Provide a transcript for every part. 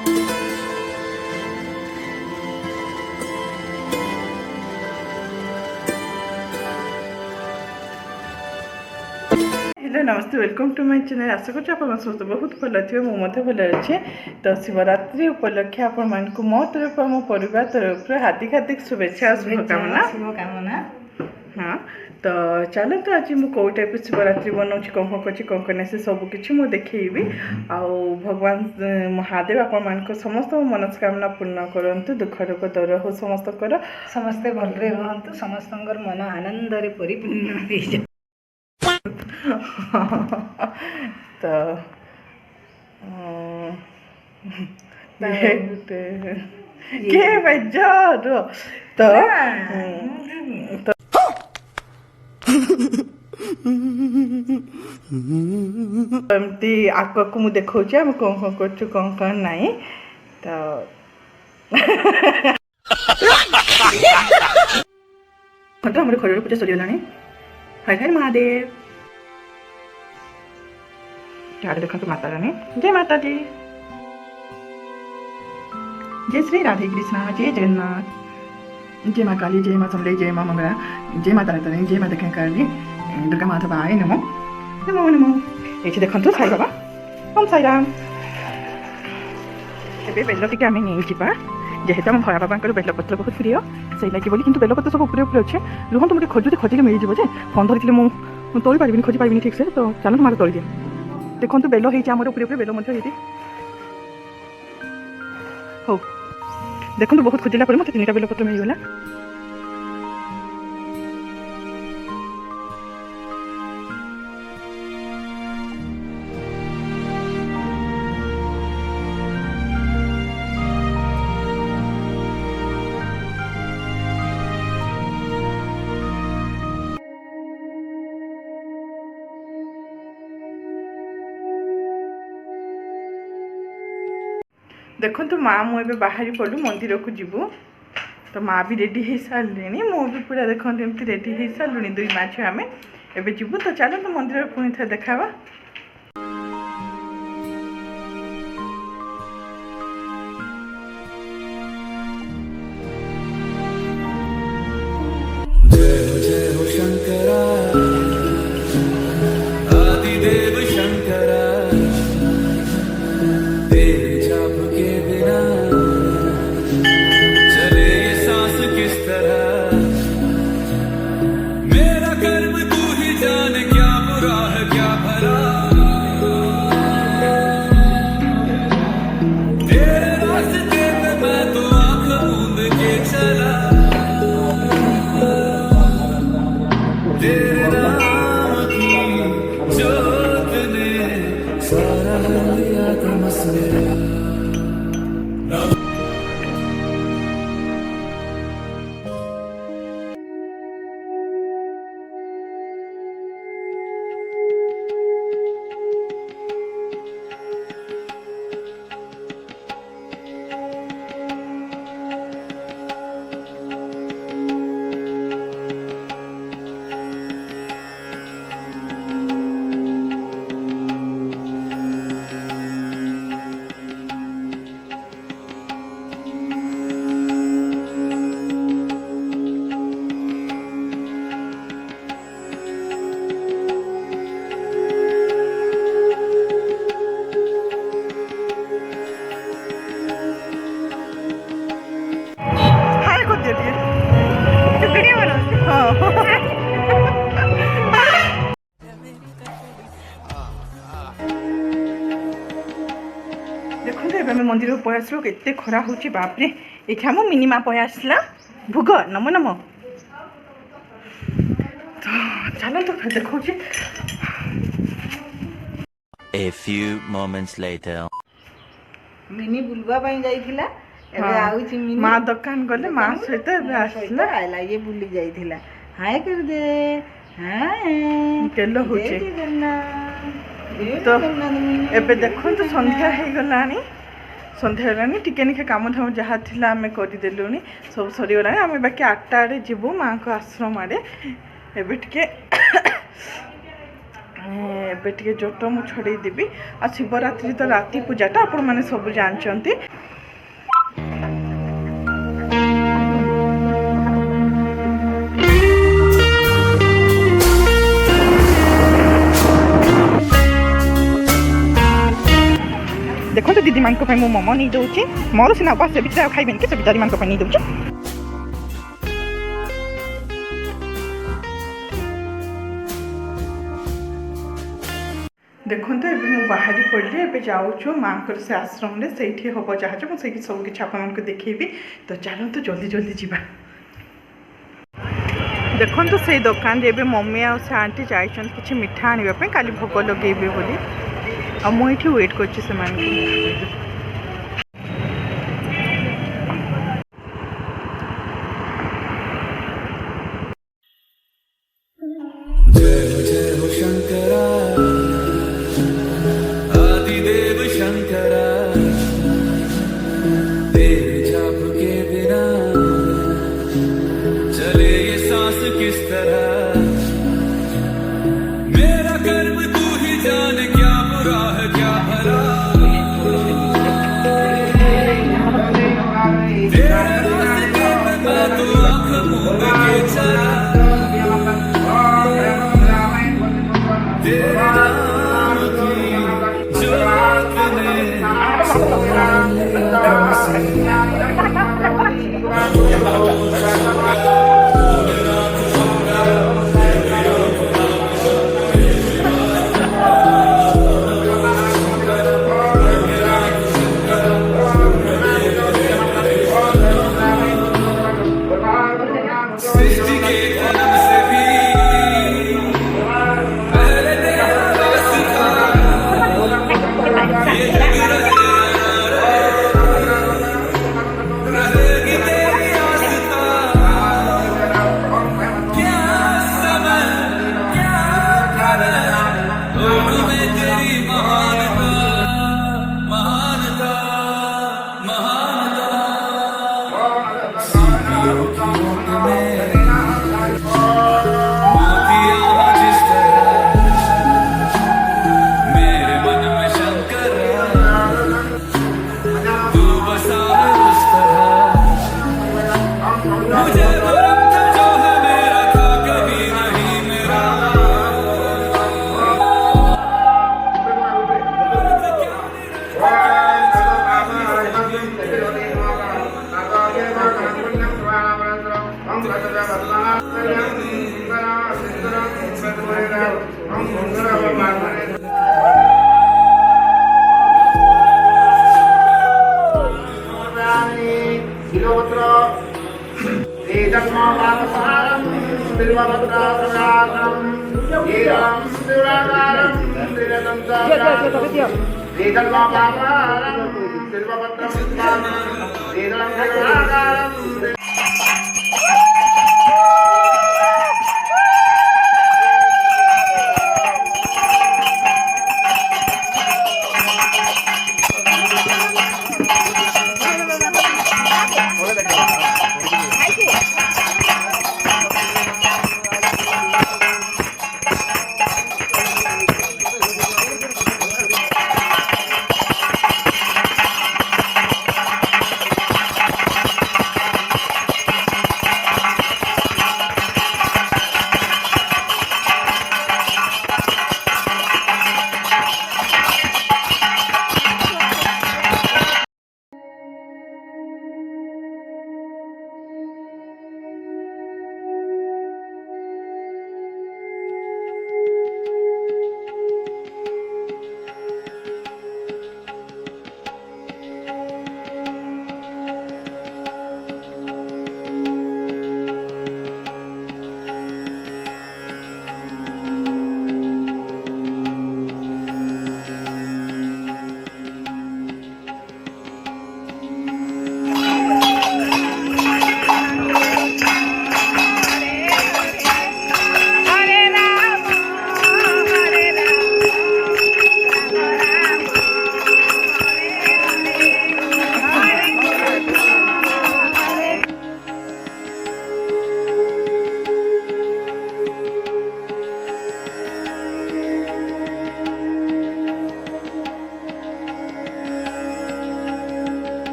Hello नमस्ते welcome to my channel. आशा कर समस्त बहुत भल थे मुझे भल अच्छे। तो शिवरात्रि उपलक्षे आपण मो तरफ मो परिवार तरफ हार्दिक हार्दिक शुभेच्छा शुभकामना। हाँ तो चलते आज मुझे कौ टाइप शिवरात्रि बनाऊँ कौन कर कौन करना से सबकि मुझे देखी आउ भगवान महादेव आपण समस्त मनस्कामना पूर्ण करंतु दुख रोग दर हो समस्त समस्ते भलरे रहंतु समस्त मन आनंद परिपूर्ण हो तो के बजर तो एमती आग को मुझे देखा आम कौन कौन कर कौन ना तो हमें खरड़ पूजा सरीगला। हाय हाय महादेव यार देखो माता रानी जय माता दी जय श्री राधे कृष्णा जय जगन्नाथ जय माँ काली जय माँ समले जय माँ मंगला जय माता रानी जय माता काली दुर्गा माधव आय नमो नमो नमो। ये देखो साई बाबा ओम साई राम ए बेल टी आम नहीं जा जेहेतु आम भया बाबा बेलपत्र बहुत प्रिय से लगे बोली कि बेलपत्र सब उपरे उपरे अच्छे रुहतु मुझे खोजुते खोजिले मिल जाए फोन धरी मुझे तोड़ी पारि खोजी पारि ठीक से तो चलो तुम्हारे तोड़ी दिए देखो बेल होमर उपरे उपरे बेल हो देखो बहुत खोजिला मत 3टा बेलपत्र मिलगला। देखो तो माँ मुझे बाहरी पड़ू मंदिर को जीवु तो माँ भी रेडी हो सारे मुझे पूरा देखो एमती रेडी हो सारूँ 2 माँ छुआ आम एवं जीवु तो चलो तो मंदिर पुणी थे देखा। देखो मंदिर को पयासलु केते खरा होची बापरे ये आम मिनिमा पयासला भोग नमो नमो तो चलो तो देखो A few moments later mini बुलवा पाई जाइथिला एबे आउची मिनी मां दुकान गले मां सहित एबे आसला आइला ये बुली जाइथिला हाय कर दे हाय केलो होची तो एबे देखो तो संध्या हे गलानी संध्या गलानी टिके निके काम धाम जहाँ थिला आमे करि देलुनी सब सरी गलानी आमे बाकी 8टा आड़े जीवु मां को आश्रम आड़े एबे टिके ଏବେ ଟିକେ ଜୋଟ ମୁଁ ଛଡ଼େଇ ଦେବି। ଆଉ ଶିବରାତ୍ରି ତ ରାତି ପୂଜାଟା ଆପଣମାନେ ସବୁ ଜାଣିଛନ୍ତି। ଦେଖନ୍ତୁ ଦିଦିମାନଙ୍କ ପାଇଁ ମୁଁ ମୋମୋ ନେଇଦେଉଛି। ମୋର ସିନା ଉପାସ ସେ ଭିତରେ ଆଉ ଖାଇବେନି କି, ସେ ବିଚାରୀମାନଙ୍କ ପାଇଁ ନେଇଦେଉଛି। ଦେଖନ୍ତୁ ଏବେ ମୁଁ ବାହାରି ପଡ଼ିଲି। ଏବେ ଯାଉଛୁ ମାଆଙ୍କର ସେ ଆଶ୍ରମରେ, ସେଇଠି ହେବ ଯାହା ମୁଁ ସେଇଠି ସବୁ କିଛି ଆପଣମାନଙ୍କୁ ଦେଖେଇବି। ତ ଚାଲନ୍ତୁ ଜଲ୍ଦି ଜଲ୍ଦି ଯିବା। ଦେଖନ୍ତୁ ସେଇ ଦୋକାନରେ ଏବେ ମମ୍ମି ଆଉ ସେ ଆଣ୍ଟି ଯାଇଛନ୍ତି କିଛି ମିଠା ଆଣିବା ପାଇଁ, କାଲି ଭୋଗ ଲଗେଇବେ ବୋଲି। ଆଉ ମୁଁ ଏଇଠି ୱେଟ୍ କରୁଛି ସେମାନଙ୍କୁ।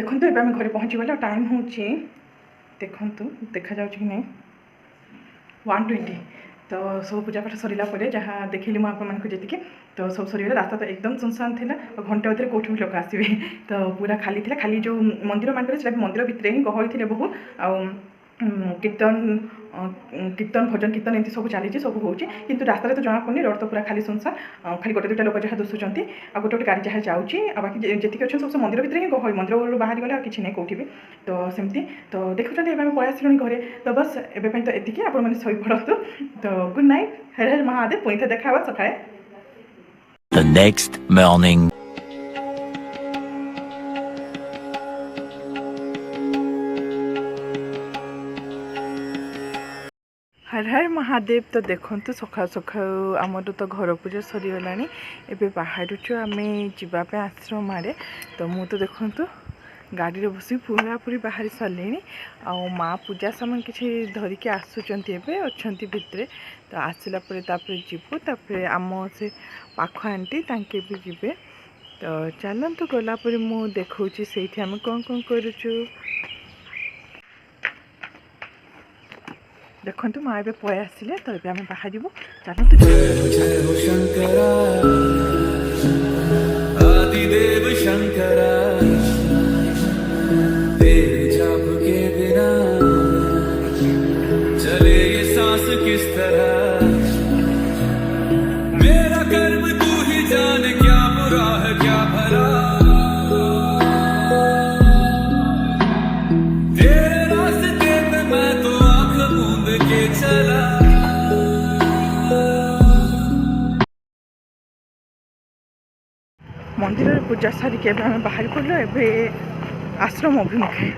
देखो तो एवं घरे पहुँची गला टाइम हूँ देखु देखा जाऊँ कि नहीं 1:20 तो सब पूजा पाठ सरला जहाँ देखिली मुझे आपको जी तो सब सरीगला रास्ता तो एकदम सुनसान थी और घंटे भितर कौट भी लोक आसवे तो पूरा खाली थी खाली जो मंदिर मानक मंदिर भितर ही गहली थे बहुत कीर्तन कीर्तन भजन कीर्तन एमती सब चली सब होती किंतु रास्ता तो जना पड़नी रोड तो पूरा खाली सुनसान खाली गोटे दुटा लोक जहाँ दुसुंट आ गोटे गोटे गाड़ी जहाँ जाऊँगी आ बाकी जी अच्छे सब मंदिर भितर ही गहली मंदिर बाहरी गले किसी नहीं कौटी भी तो सेमती तो देखुं एवं पलि आसलुणी घरे तो बस एवं तो एति आप शोपड़ू तो गुड नाइट हर हर महादेव पुणी थे देखा सकाଳେ The next morning. हर हर महादेव तो देखो सका सका आमर तो घर पूजा सरीगला एवं बाहर आम जावाई आश्रम आड़े तो मु तो देखु गाड़ी बस पूरा पूरी बाहरी सारे आ माँ पूजा सामान किसी धरिकी आसुँच अच्छा भितर तो आसला जीवु तापर आम से पाख आंटी तांके भी जीवे तो चलतु गलापर मु देखा से आम कौन कौन करुचु देखु माँ ए पै आसिले तो ये आम बाहर चलतु आदिदेव शंकरा तेरे जाप के बिना चले ये सांस किस तरह मेरा कर्म तू ही जाने क्या बुरा है क्या भला तेरे रास्ते पे मैं तो आंख मूंद के चला मंदिर पूजा सारिक आम बाहर पड़ल ए आश्रम अभिमुखे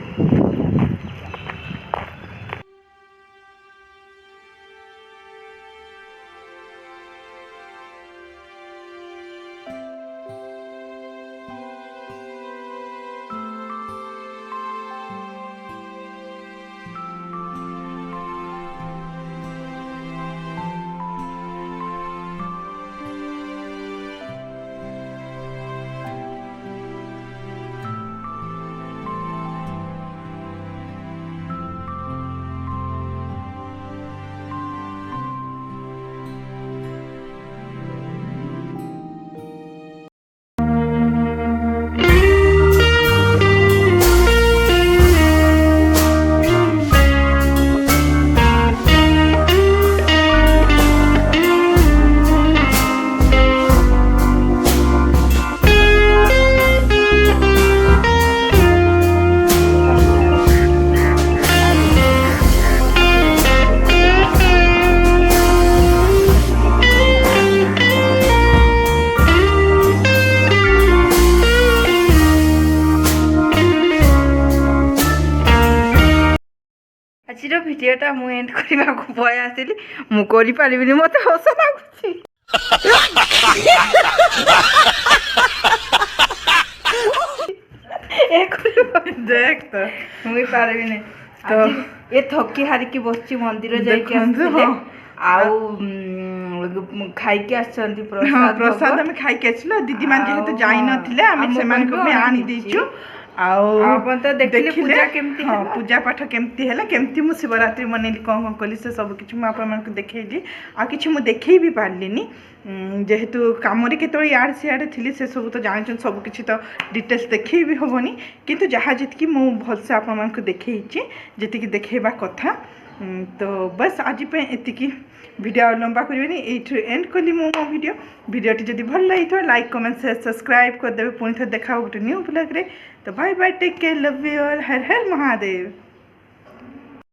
आज भिडटा मुझे एंड करने पै आसली मुझे मत हस लगुच देख तो मुझे पारि तो ये थकी हारिकी बस मंदिर जाइए खाई प्रसाद आम खाई आसल दीदी मान जेहेतु जाई नथिले आम से आनी देचु पूजा पाठ केमती है केमती मु शिवरात्रि मनैली कौन कौन कली से सब किसी मुझे देखली आ कि देखे भी पार्लिनी जेहेतु कम केत इे सियाड़े थी से सब तो जान सब किसी तो डिटेल्स देखे भी हेनी किंतु जहाँ जी मु भलसे आपको देखी जी देखा कथा तो बस आज एतिकी वीडियो लंबा करें ये एंड कली मो वीडियोटी जब भल लगी लाइक कमेंट शेयर सब्सक्राइब करदे पुणी थे देखा गोटे न्यू ब्लॉग रे तो bye bye take care love you all Har Har Mahadev.